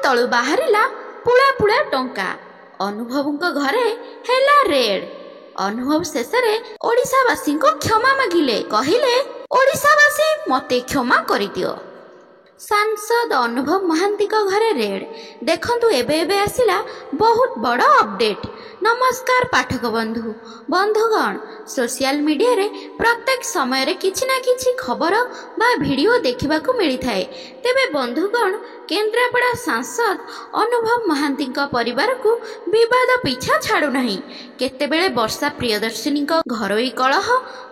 तलु बाहरिला पुला पुला टंका। अनुभवଙ୍କ घरे हेला रेड। अनुभव शेषरे ओडिशावासी को क्षमा मागिले, कहिले ओडिशावासी मते क्षमा करिदियो। सांसद अनुभव महांती को घरे रेड। देखंतु एबे एबे आसिला बहुत बड़ अपडेट। नमस्कार पाठक बंधु बंधुगण, सोशल मीडिया रे प्रत्येक समय रे किछि ना किछि खबर बा वीडियो देखिबा को मिली थाए। तेबे बंधुगण, केन्द्रापड़ा सांसद अनुभव महांती परिवार को विवाद पीछा छाड़ू नहीं। केतेबेले वर्षा प्रियदर्शिनी घरोई कलह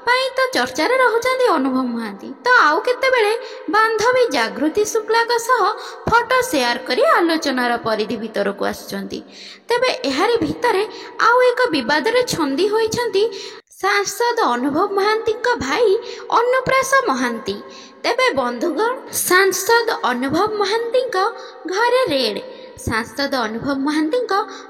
पाई तो चर्चार रहउचंदी अनुभव महांती, तो आउ केतेबेले बांधवी जागृति शुक्ला सह फोटो शेयर करी आलोचनार परिधि भीतर को आसुचंती। तेबे एहारी भितरे आउ एक विवाद रे छंदी होइछंती सांसद अनुभव महांती भाई अनुप्रास महांती। तेबे बंधुगण, सांसद अनुभव महांती घरे रेड। सांसद अनुभव महांती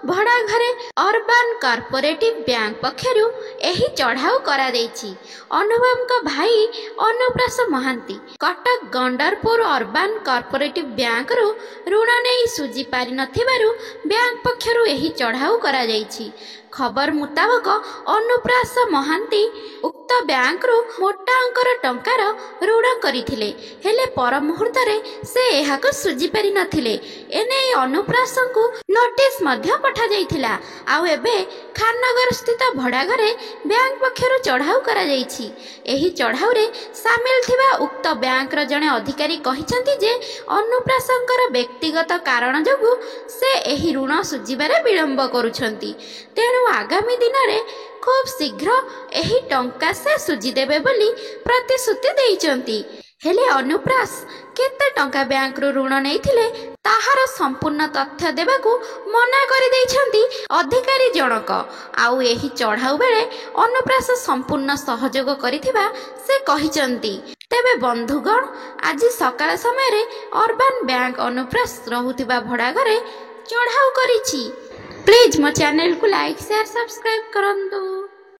भड़ा घरे अर्बान कॉर्पोरेटिव बैंक पक्षरु एही चढ़ाऊ करा देछि। अनुभव भाई Anupras Mohanty Cuttack Gandarpur urban cooperative bank रु ऋण नहीं सुझी पारि नथिबारु बैंक पक्षरु एही चढ़ाऊ करा जाइछि। खबर मुताबक अनुप्रास महांती उक्त बैंक रु मोटा अंकर टंकार ऋण करथिले, हेले पर मुहूर्त रे से एहाको सुझी पारि नथिले। एने अनुप्रास को नोटिस मध्य पठा जाइथिला। आउ एबे खाननगर स्थित भड़ा घरे बैंक पक्षरु चढ़ाऊ करा जाइछि। एही चढ़ाऊ रे शामिल थिबा उक्त बैंक र जने अधिकारी कहिसंती जे अनुप्रासंकर व्यक्तिगत कारण जोगु से एही ऋण सुझिबारे विलंब करूछंती। तेणु आगामी दिन में खूब शीघ्र एही टंका से सुझी देबे बोली प्रतिश्रुति देइचंती। हेले अनुप्रास केते टंका बैंक रू ऋण नैथिले ताहार संपूर्ण तथ्य देबाकू मना करि देइछंती अधिकारी जनक। आउ एही चढ़ाऊ बेले अनुप्रास संपूर्ण सहयोग करिथिबा से कहिचंती। तेबे बंधुगण, आज सकाळ समय रे अर्बान बैंक अनुप्रास रहुथिबा भड़ा घरे चढ़ाऊ करिछि। प्लीज मो चैनल को लाइक शेयर सब्सक्राइब करंतु।